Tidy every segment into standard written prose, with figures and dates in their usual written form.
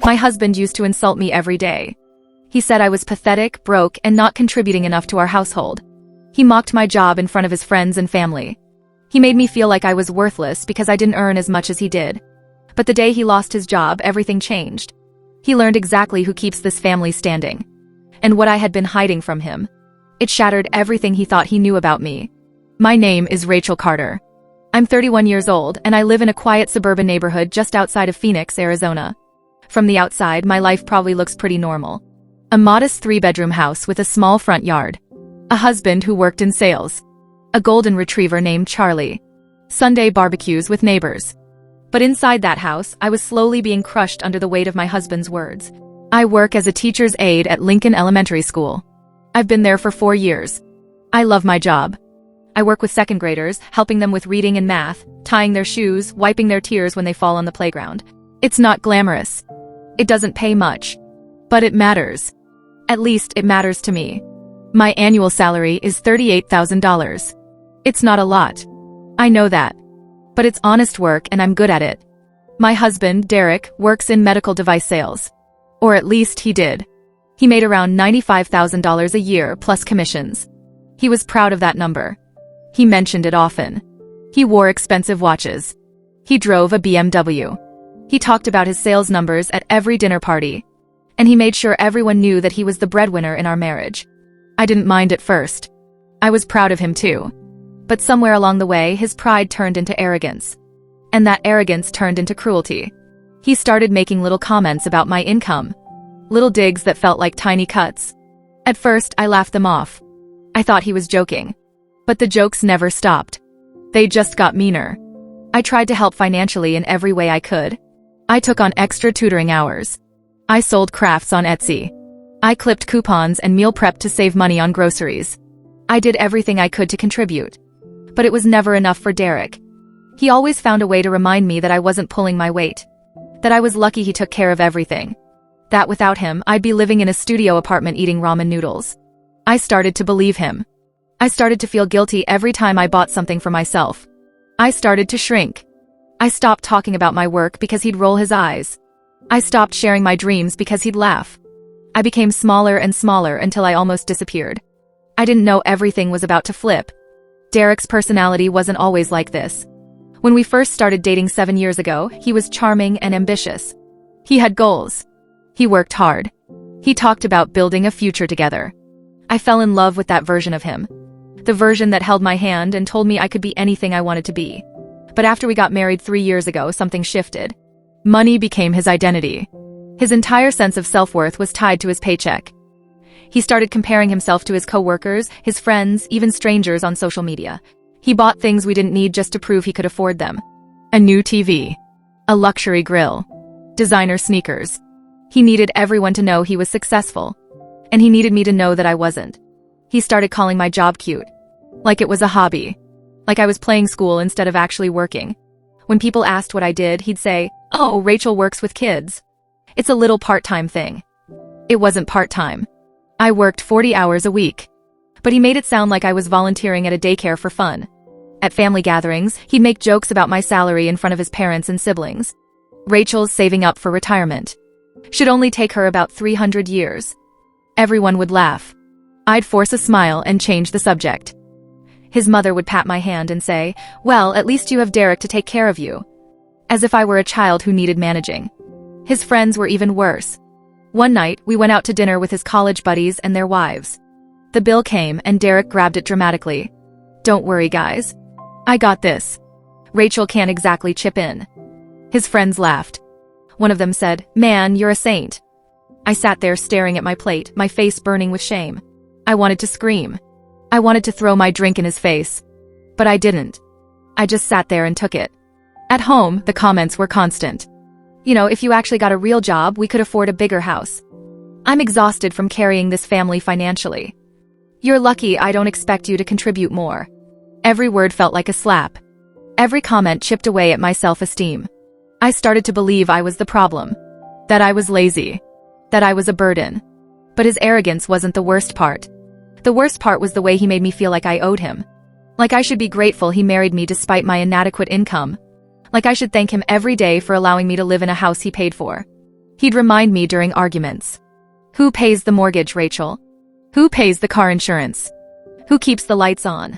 My husband used to insult me every day. He said I was pathetic, broke, and not contributing enough to our household. He mocked my job in front of his friends and family. He made me feel like I was worthless because I didn't earn as much as he did. But the day he lost his job, everything changed. He learned exactly who keeps this family standing. And what I had been hiding from him. It shattered everything he thought he knew about me. My name is Rachel Carter. I'm 31 years old, and I live in a quiet suburban neighborhood just outside of Phoenix, Arizona. From the outside, my life probably looks pretty normal. A modest 3-bedroom house with a small front yard. A husband who worked in sales. A golden retriever named Charlie. Sunday barbecues with neighbors. But inside that house, I was slowly being crushed under the weight of my husband's words. I work as a teacher's aide at Lincoln Elementary School. I've been there for 4 years. I love my job. I work with second graders, helping them with reading and math, tying their shoes, wiping their tears when they fall on the playground. It's not glamorous. It doesn't pay much. But it matters. At least it matters to me. My annual salary is $38,000. It's not a lot. I know that. But it's honest work and I'm good at it. My husband, Derek, works in medical device sales. Or at least he did. He made around $95,000 a year plus commissions. He was proud of that number. He mentioned it often. He wore expensive watches. He drove a BMW. He talked about his sales numbers at every dinner party. And he made sure everyone knew that he was the breadwinner in our marriage. I didn't mind at first. I was proud of him too. But somewhere along the way, his pride turned into arrogance. And that arrogance turned into cruelty. He started making little comments about my income. Little digs that felt like tiny cuts. At first, I laughed them off. I thought he was joking. But the jokes never stopped. They just got meaner. I tried to help financially in every way I could. I took on extra tutoring hours. I sold crafts on Etsy. I clipped coupons and meal prepped to save money on groceries. I did everything I could to contribute. But it was never enough for Derek. He always found a way to remind me that I wasn't pulling my weight. That I was lucky he took care of everything. That without him, I'd be living in a studio apartment eating ramen noodles. I started to believe him. I started to feel guilty every time I bought something for myself. I started to shrink. I stopped talking about my work because he'd roll his eyes. I stopped sharing my dreams because he'd laugh. I became smaller and smaller until I almost disappeared. I didn't know everything was about to flip. Derek's personality wasn't always like this. When we first started dating 7 years ago, he was charming and ambitious. He had goals. He worked hard. He talked about building a future together. I fell in love with that version of him. The version that held my hand and told me I could be anything I wanted to be. But after we got married 3 years ago, something shifted. Money became his identity. His entire sense of self-worth was tied to his paycheck. He started comparing himself to his coworkers, his friends, even strangers on social media. He bought things we didn't need just to prove he could afford them. A new TV. A luxury grill. Designer sneakers. He needed everyone to know he was successful. And he needed me to know that I wasn't. He started calling my job cute. Like it was a hobby. Like I was playing school instead of actually working. When people asked what I did, he'd say, "Oh, Rachel works with kids. It's a little part-time thing." It wasn't part-time. I worked 40 hours a week. But he made it sound like I was volunteering at a daycare for fun. At family gatherings, he'd make jokes about my salary in front of his parents and siblings. Rachel's saving up for retirement. Should only take her about 300 years. Everyone would laugh. I'd force a smile and change the subject. His mother would pat my hand and say, "Well, at least you have Derek to take care of you." As if I were a child who needed managing. His friends were even worse. One night, we went out to dinner with his college buddies and their wives. The bill came and Derek grabbed it dramatically. "Don't worry, guys. I got this. Rachel can't exactly chip in." His friends laughed. One of them said, "Man, you're a saint." I sat there staring at my plate, my face burning with shame. I wanted to scream. I wanted to throw my drink in his face. But I didn't. I just sat there and took it. At home, the comments were constant. "You know, if you actually got a real job, we could afford a bigger house. I'm exhausted from carrying this family financially. You're lucky I don't expect you to contribute more." Every word felt like a slap. Every comment chipped away at my self-esteem. I started to believe I was the problem. That I was lazy. That I was a burden. But his arrogance wasn't the worst part. The worst part was the way he made me feel like I owed him. Like I should be grateful he married me despite my inadequate income. Like I should thank him every day for allowing me to live in a house he paid for. He'd remind me during arguments. Who pays the mortgage, Rachel? Who pays the car insurance? Who keeps the lights on?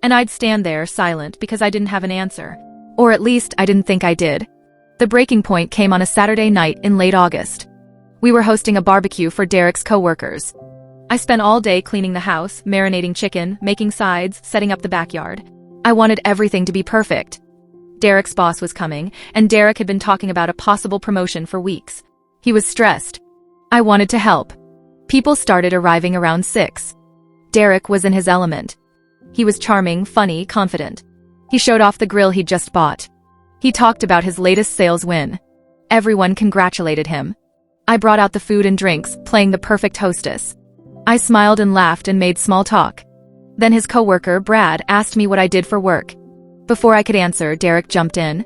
And I'd stand there silent because I didn't have an answer. Or at least I didn't think I did. The breaking point came on a Saturday night in late August. We were hosting a barbecue for Derek's coworkers. I spent all day cleaning the house, marinating chicken, making sides, setting up the backyard. I wanted everything to be perfect. Derek's boss was coming, and Derek had been talking about a possible promotion for weeks. He was stressed. I wanted to help. People started arriving around 6. Derek was in his element. He was charming, funny, confident. He showed off the grill he'd just bought. He talked about his latest sales win. Everyone congratulated him. I brought out the food and drinks, playing the perfect hostess. I smiled and laughed and made small talk. Then his coworker, Brad, asked me what I did for work. Before I could answer, Derek jumped in.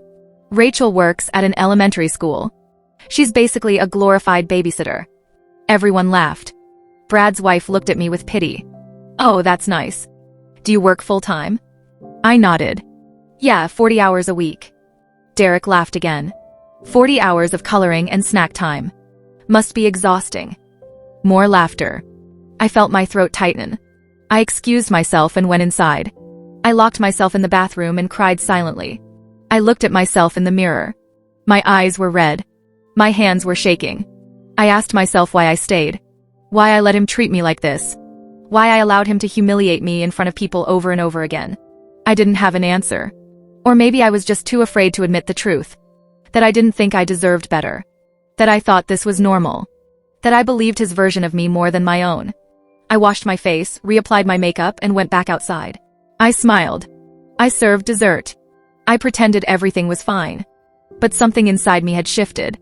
Rachel works at an elementary school. She's basically a glorified babysitter. Everyone laughed. Brad's wife looked at me with pity. Oh, that's nice. Do you work full-time? I nodded. Yeah, 40 hours a week. Derek laughed again. 40 hours of coloring and snack time. Must be exhausting. More laughter. I felt my throat tighten. I excused myself and went inside. I locked myself in the bathroom and cried silently. I looked at myself in the mirror. My eyes were red. My hands were shaking. I asked myself why I stayed. Why I let him treat me like this. Why I allowed him to humiliate me in front of people over and over again. I didn't have an answer. Or maybe I was just too afraid to admit the truth. That I didn't think I deserved better. That I thought this was normal. That I believed his version of me more than my own. I washed my face, reapplied my makeup, and went back outside. I smiled. I served dessert. I pretended everything was fine. But something inside me had shifted.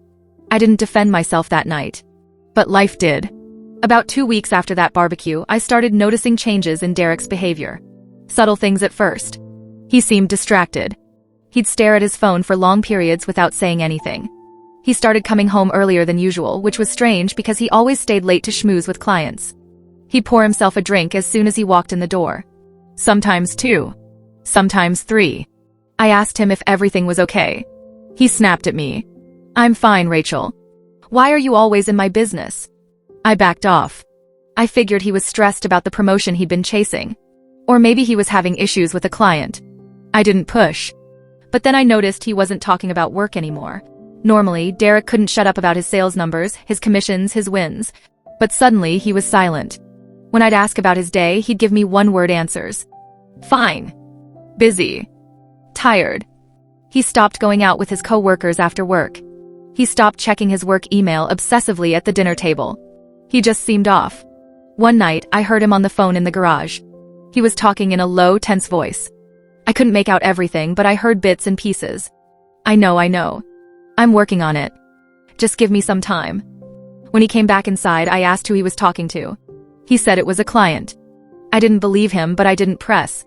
I didn't defend myself that night. But life did. About 2 weeks after that barbecue, I started noticing changes in Derek's behavior. Subtle things at first. He seemed distracted. He'd stare at his phone for long periods without saying anything. He started coming home earlier than usual, which was strange because he always stayed late to schmooze with clients. He'd pour himself a drink as soon as he walked in the door. Sometimes 2. Sometimes 3. I asked him if everything was okay. He snapped at me. I'm fine, Rachel. Why are you always in my business? I backed off. I figured he was stressed about the promotion he'd been chasing. Or maybe he was having issues with a client. I didn't push. But then I noticed he wasn't talking about work anymore. Normally, Derek couldn't shut up about his sales numbers, his commissions, his wins. But suddenly, he was silent. When I'd ask about his day, he'd give me one-word answers. Fine. Busy. Tired. He stopped going out with his coworkers after work. He stopped checking his work email obsessively at the dinner table. He just seemed off. One night, I heard him on the phone in the garage. He was talking in a low, tense voice. I couldn't make out everything, but I heard bits and pieces. I know. I'm working on it. Just give me some time. When he came back inside, I asked who he was talking to. He said it was a client. I didn't believe him, but I didn't press.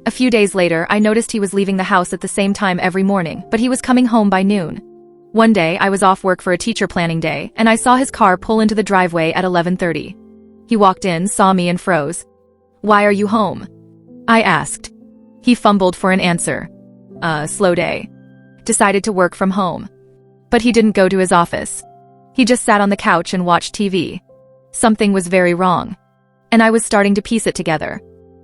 A few days later, I noticed he was leaving the house at the same time every morning, but he was coming home by noon. One day, I was off work for a teacher planning day, and I saw his car pull into the driveway at 11:30. He walked in, saw me, and froze. Why are you home? I asked. He fumbled for an answer. Slow day. Decided to work from home. But he didn't go to his office. He just sat on the couch and watched TV. Something was very wrong. And I was starting to piece it together.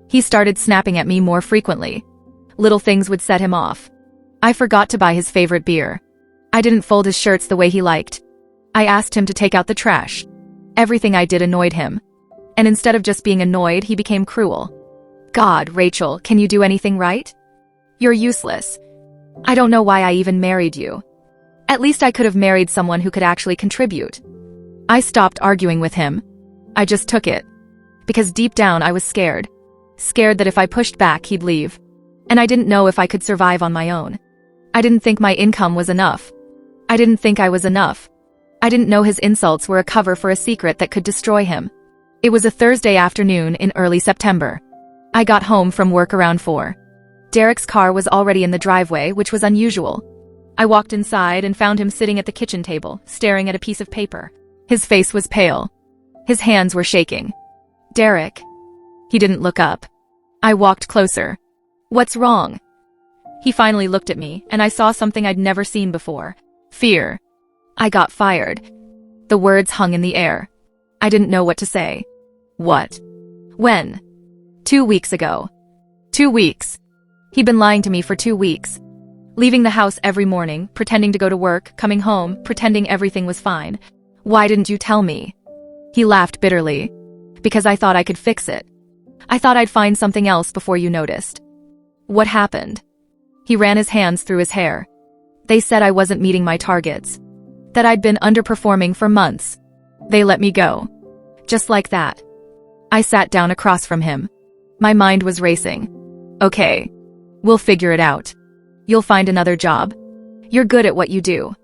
He started snapping at me more frequently. Little things would set him off. I forgot to buy his favorite beer. I didn't fold his shirts the way he liked. I asked him to take out the trash. Everything I did annoyed him. And instead of just being annoyed, he became cruel. God, Rachel, can you do anything right? You're useless. I don't know why I even married you. At least I could have married someone who could actually contribute. I stopped arguing with him. I just took it. Because deep down I was scared. Scared that if I pushed back, he'd leave. And I didn't know if I could survive on my own. I didn't think my income was enough. I didn't think I was enough. I didn't know his insults were a cover for a secret that could destroy him. It was a Thursday afternoon in early September. I got home from work around 4. Derek's car was already in the driveway, which was unusual. I walked inside and found him sitting at the kitchen table, staring at a piece of paper. His face was pale. His hands were shaking. Derek. He didn't look up. I walked closer. What's wrong? He finally looked at me, and I saw something I'd never seen before. Fear. I got fired. The words hung in the air. I didn't know what to say. What? When? 2 weeks ago. 2 weeks. He'd been lying to me for 2 weeks. Leaving the house every morning, pretending to go to work, coming home, pretending everything was fine. Why didn't you tell me? He laughed bitterly. Because I thought I could fix it. I thought I'd find something else before you noticed. What happened? He ran his hands through his hair. They said I wasn't meeting my targets. That I'd been underperforming for months. They let me go. Just like that. I sat down across from him. My mind was racing. Okay. We'll figure it out. You'll find another job. You're good at what you do.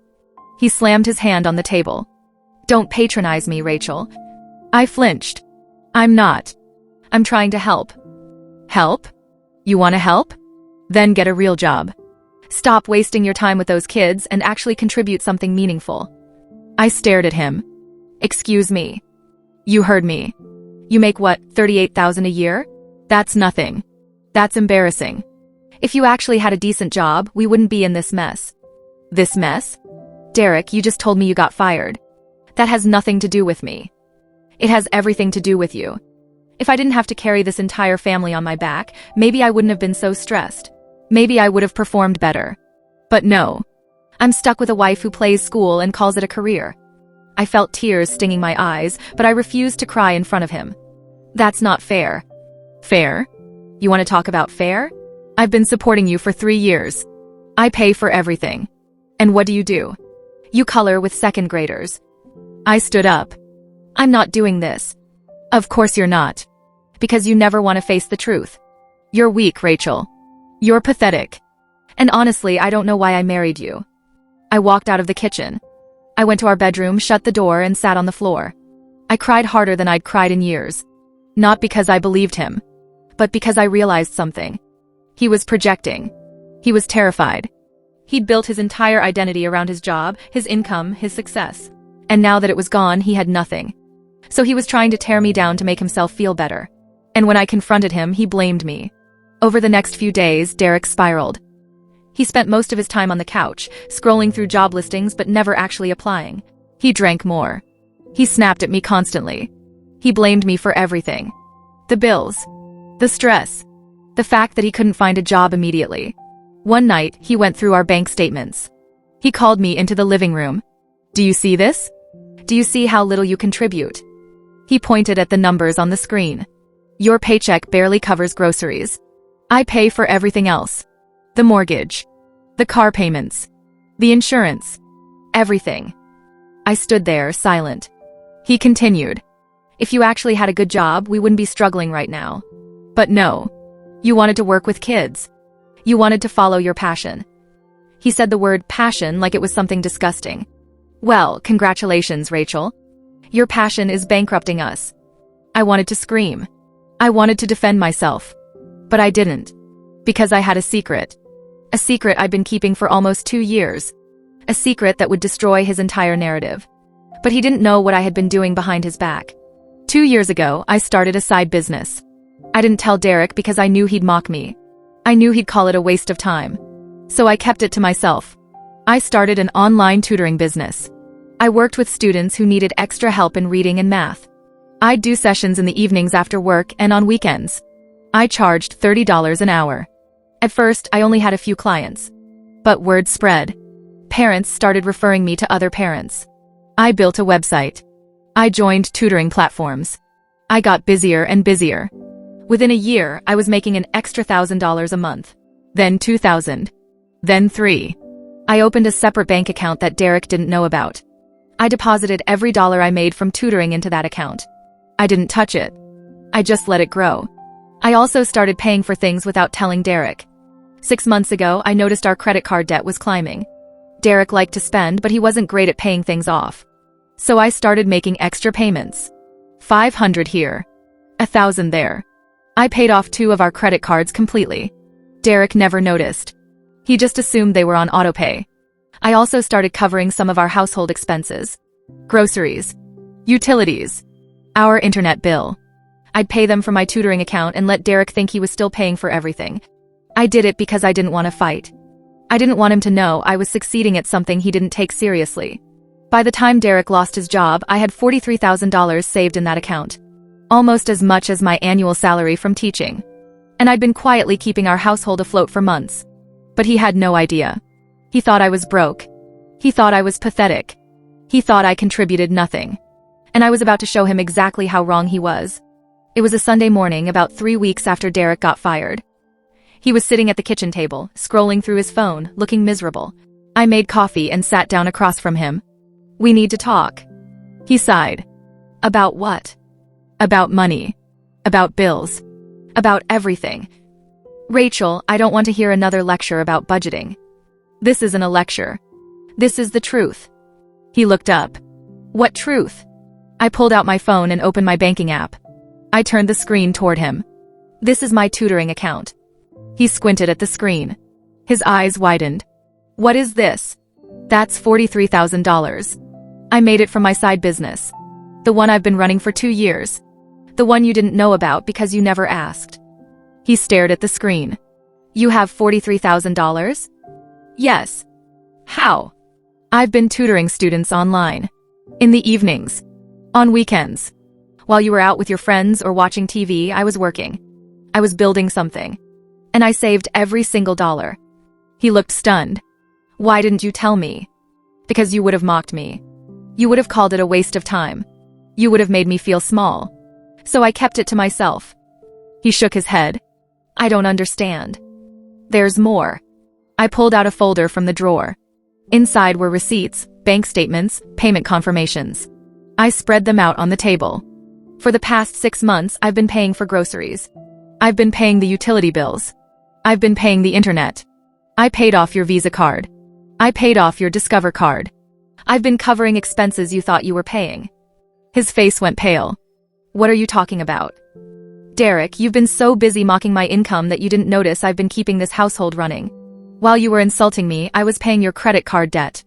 He slammed his hand on the table. Don't patronize me, Rachel. I flinched. I'm not. I'm trying to help. Help? You want to help? Then get a real job. Stop wasting your time with those kids and actually contribute something meaningful. I stared at him. Excuse me. You heard me. You make what, $38,000 a year? That's nothing. That's embarrassing. If you actually had a decent job, we wouldn't be in this mess. This mess? Derek, you just told me you got fired. That has nothing to do with me. It has everything to do with you. If I didn't have to carry this entire family on my back, maybe I wouldn't have been so stressed. Maybe I would have performed better. But no. I'm stuck with a wife who plays school and calls it a career. I felt tears stinging my eyes, but I refused to cry in front of him. That's not fair. Fair? You want to talk about fair? I've been supporting you for 3 years. I pay for everything. And what do? You color with second graders. I stood up. I'm not doing this. Of course you're not. Because you never want to face the truth. You're weak, Rachel. You're pathetic. And honestly, I don't know why I married you. I walked out of the kitchen. I went to our bedroom, shut the door, and sat on the floor. I cried harder than I'd cried in years. Not because I believed him, but because I realized something. He was projecting. He was terrified. He'd built his entire identity around his job, his income, his success. And now that it was gone, he had nothing. So he was trying to tear me down to make himself feel better. And when I confronted him, he blamed me. Over the next few days, Derek spiraled. He spent most of his time on the couch, scrolling through job listings but never actually applying. He drank more. He snapped at me constantly. He blamed me for everything. The bills. The stress. The fact that he couldn't find a job immediately. One night, he went through our bank statements. He called me into the living room. Do you see this? Do you see how little you contribute? He pointed at the numbers on the screen. Your paycheck barely covers groceries. I pay for everything else. The mortgage. The car payments. The insurance. Everything. I stood there, silent. He continued. If you actually had a good job, we wouldn't be struggling right now. But no. You wanted to work with kids. You wanted to follow your passion. He said the word passion like it was something disgusting. Well, congratulations, Rachel. Your passion is bankrupting us. I wanted to scream. I wanted to defend myself. But I didn't. Because I had a secret. A secret I'd been keeping for almost 2 years. A secret that would destroy his entire narrative. But he didn't know what I had been doing behind his back. 2 years ago, I started a side business. I didn't tell Derek because I knew he'd mock me. I knew he'd call it a waste of time. So I kept it to myself. I started an online tutoring business. I worked with students who needed extra help in reading and math. I'd do sessions in the evenings after work and on weekends. I charged $30 an hour. At first, I only had a few clients. But word spread. Parents started referring me to other parents. I built a website. I joined tutoring platforms. I got busier and busier. Within a year, I was making an extra $1,000 a month. Then $2,000. Then $3,000. I opened a separate bank account that Derek didn't know about. I deposited every dollar I made from tutoring into that account. I didn't touch it. I just let it grow. I also started paying for things without telling Derek. 6 months ago, I noticed our credit card debt was climbing. Derek liked to spend, but he wasn't great at paying things off. So I started making extra payments. $500 here. $1,000 there. I paid off 2 of our credit cards completely. Derek never noticed. He just assumed they were on autopay. I also started covering some of our household expenses. Groceries. Utilities. Our internet bill. I'd pay them from my tutoring account and let Derek think he was still paying for everything. I did it because I didn't want to fight. I didn't want him to know I was succeeding at something he didn't take seriously. By the time Derek lost his job, I had $43,000 saved in that account. Almost as much as my annual salary from teaching. And I'd been quietly keeping our household afloat for months. But he had no idea. He thought I was broke. He thought I was pathetic. He thought I contributed nothing. And I was about to show him exactly how wrong he was. It was a Sunday morning, about 3 weeks after Derek got fired. He was sitting at the kitchen table, scrolling through his phone, looking miserable. I made coffee and sat down across from him. "We need to talk." He sighed. "About what?" "About money. About bills. About everything." "Rachel, I don't want to hear another lecture about budgeting. This isn't a lecture. This is the truth." He looked up. "What truth?" I pulled out my phone and opened my banking app. I turned the screen toward him. "This is my tutoring account." He squinted at the screen. His eyes widened. "What is this?" "That's $43,000. I made it from my side business. The one I've been running for 2 years. The one you didn't know about because you never asked." He stared at the screen. "You have $43,000? "Yes." "How?" "I've been tutoring students online. In the evenings. On weekends. While you were out with your friends or watching TV, I was working. I was building something. And I saved every single dollar." He looked stunned. "Why didn't you tell me?" "Because you would have mocked me. You would have called it a waste of time. You would have made me feel small. So I kept it to myself." He shook his head. "I don't understand." "There's more." I pulled out a folder from the drawer. Inside were receipts, bank statements, payment confirmations. I spread them out on the table. For the past 6 months, I've been paying for groceries. I've been paying the utility bills. I've been paying the internet. I paid off your Visa card. I paid off your Discover card. I've been covering expenses you thought you were paying. His face went pale. "What are you talking about?" "Derek, you've been so busy mocking my income that you didn't notice I've been keeping this household running. While you were insulting me, I was paying your credit card debt.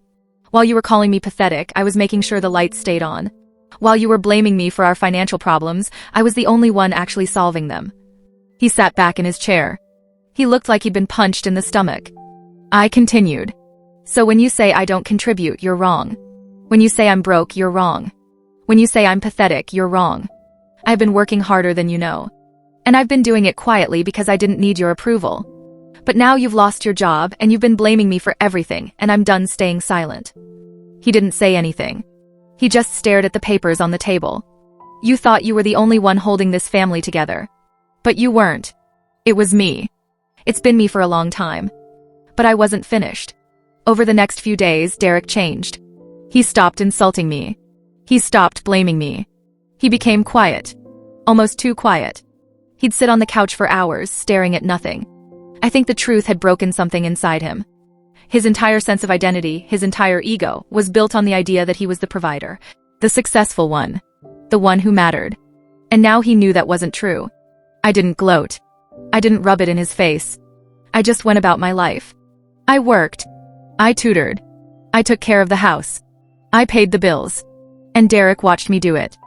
While you were calling me pathetic, I was making sure the lights stayed on. While you were blaming me for our financial problems, I was the only one actually solving them." He sat back in his chair. He looked like he'd been punched in the stomach. I continued. "So when you say I don't contribute, you're wrong. When you say I'm broke, you're wrong. When you say I'm pathetic, you're wrong. I've been working harder than you know. And I've been doing it quietly because I didn't need your approval. But now you've lost your job and you've been blaming me for everything, and I'm done staying silent." He didn't say anything. He just stared at the papers on the table. "You thought you were the only one holding this family together. But you weren't. It was me. It's been me for a long time. But I wasn't finished." Over the next few days, Derek changed. He stopped insulting me. He stopped blaming me. He became quiet. Almost too quiet. He'd sit on the couch for hours, staring at nothing. I think the truth had broken something inside him. His entire sense of identity, his entire ego, was built on the idea that he was the provider, the successful one, the one who mattered. And now he knew that wasn't true. I didn't gloat. I didn't rub it in his face. I just went about my life. I worked. I tutored. I took care of the house. I paid the bills. And Derek watched me do it.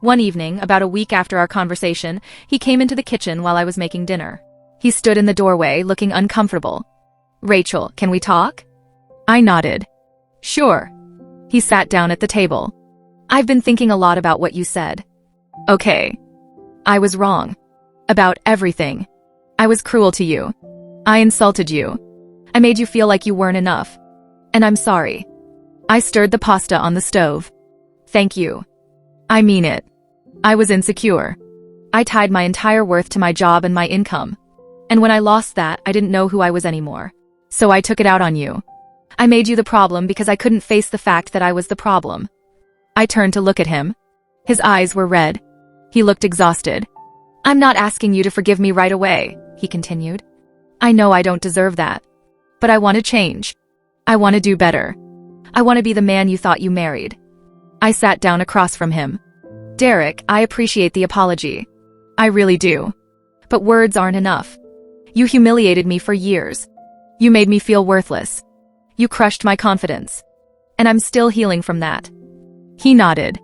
One evening, about a week after our conversation, he came into the kitchen while I was making dinner. He stood in the doorway, looking uncomfortable. "Rachel, can we talk?" I nodded. "Sure." He sat down at the table. "I've been thinking a lot about what you said." "Okay." "I was wrong. About everything. I was cruel to you. I insulted you. I made you feel like you weren't enough. And I'm sorry." I stirred the pasta on the stove. "Thank you. I mean it. I was insecure. I tied my entire worth to my job and my income. And when I lost that, I didn't know who I was anymore. So I took it out on you. I made you the problem because I couldn't face the fact that I was the problem." I turned to look at him. His eyes were red. He looked exhausted. "I'm not asking you to forgive me right away," he continued. "I know I don't deserve that. But I want to change. I want to do better. I want to be the man you thought you married." I sat down across from him. "Derek, I appreciate the apology. I really do. But words aren't enough. You humiliated me for years. You made me feel worthless. You crushed my confidence. And I'm still healing from that." He nodded.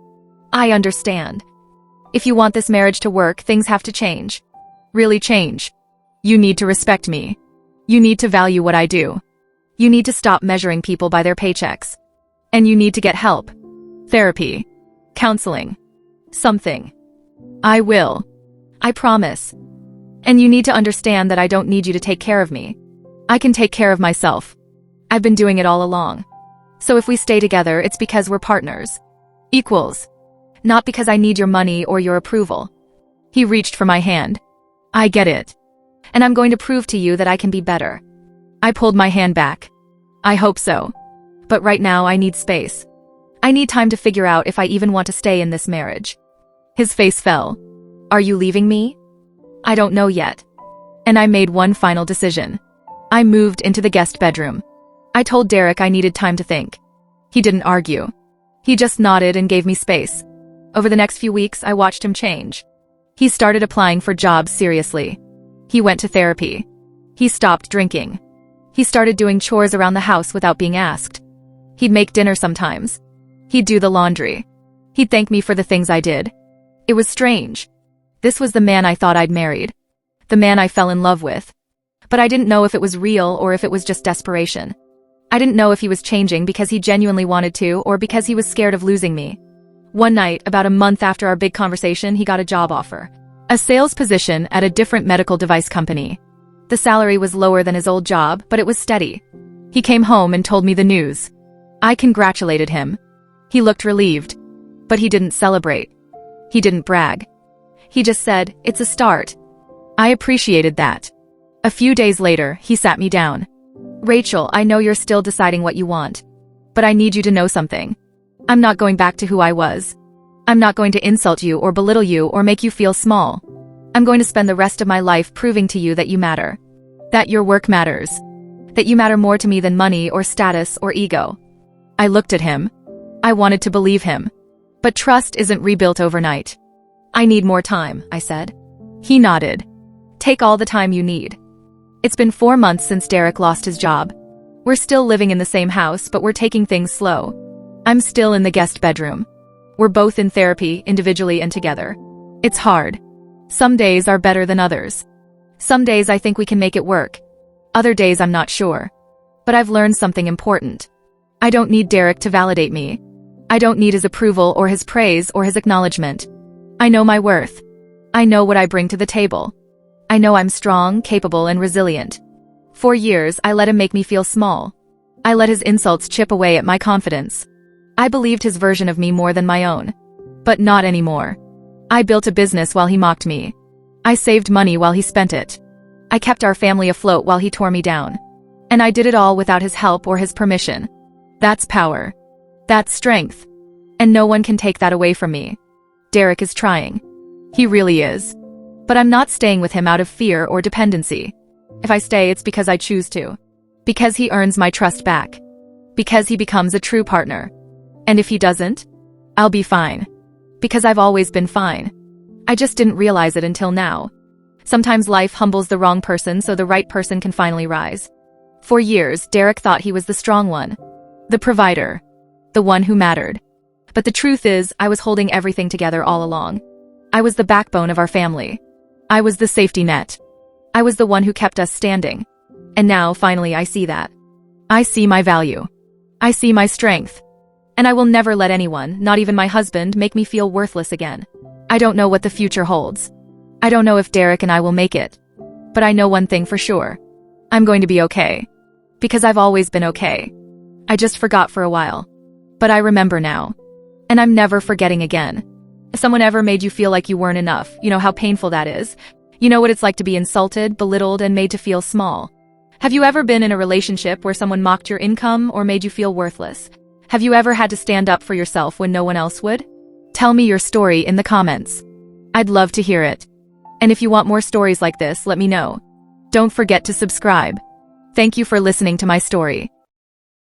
"I understand. If you want this marriage to work, things have to change. Really change. You need to respect me. You need to value what I do. You need to stop measuring people by their paychecks. And you need to get help. Therapy. Counseling. Something. I will. I promise. And you need to understand that I don't need you to take care of me. I can take care of myself. I've been doing it all along. So if we stay together, it's because we're partners. Equals. Not because I need your money or your approval. He reached for my hand. I get it. And I'm going to prove to you that I can be better. I pulled my hand back. I hope so. But right now I need space. I need time to figure out if I even want to stay in this marriage. His face fell. Are you leaving me? I don't know yet. And I made one final decision. I moved into the guest bedroom. I told Derek I needed time to think. He didn't argue. He just nodded and gave me space. Over the next few weeks, I watched him change. He started applying for jobs seriously. He went to therapy. He stopped drinking. He started doing chores around the house without being asked. He'd make dinner sometimes. He'd do the laundry. He'd thank me for the things I did. It was strange. This was the man I thought I'd married. The man I fell in love with. But I didn't know if it was real or if it was just desperation. I didn't know if he was changing because he genuinely wanted to or because he was scared of losing me. One night, about a month after our big conversation, he got a job offer. A sales position at a different medical device company. The salary was lower than his old job, but it was steady. He came home and told me the news. I congratulated him. He looked relieved. But he didn't celebrate. He didn't brag. He just said, "It's a start." I appreciated that. A few days later, he sat me down. "Rachel, I know you're still deciding what you want. But I need you to know something. I'm not going back to who I was. I'm not going to insult you or belittle you or make you feel small. I'm going to spend the rest of my life proving to you that you matter. That your work matters. That you matter more to me than money or status or ego." I looked at him. I wanted to believe him. But trust isn't rebuilt overnight. "I need more time," I said. He nodded. "Take all the time you need." It's been 4 months since Derek lost his job. We're still living in the same house, but we're taking things slow. I'm still in the guest bedroom. We're both in therapy, individually and together. It's hard. Some days are better than others. Some days I think we can make it work. Other days I'm not sure. But I've learned something important. I don't need Derek to validate me. I don't need his approval or his praise or his acknowledgement. I know my worth. I know what I bring to the table. I know I'm strong, capable, and resilient. For years, I let him make me feel small. I let his insults chip away at my confidence. I believed his version of me more than my own. But not anymore. I built a business while he mocked me. I saved money while he spent it. I kept our family afloat while he tore me down. And I did it all without his help or his permission. That's power. That's strength. And no one can take that away from me. Derek is trying. He really is. But I'm not staying with him out of fear or dependency. If I stay, it's because I choose to. Because he earns my trust back. Because he becomes a true partner. And if he doesn't, I'll be fine. Because I've always been fine. I just didn't realize it until now. Sometimes life humbles the wrong person so the right person can finally rise. For years, Derek thought he was the strong one. The provider. The one who mattered. But the truth is, I was holding everything together all along. I was the backbone of our family. I was the safety net. I was the one who kept us standing. And now, finally, I see that. I see my value. I see my strength. And I will never let anyone, not even my husband, make me feel worthless again. I don't know what the future holds. I don't know if Derek and I will make it. But I know one thing for sure. I'm going to be okay. Because I've always been okay. I just forgot for a while. But I remember now. And I'm never forgetting again. If someone ever made you feel like you weren't enough, you know how painful that is. You know what it's like to be insulted, belittled, and made to feel small. Have you ever been in a relationship where someone mocked your income or made you feel worthless? Have you ever had to stand up for yourself when no one else would? Tell me your story in the comments. I'd love to hear it. And if you want more stories like this, let me know. Don't forget to subscribe. Thank you for listening to my story.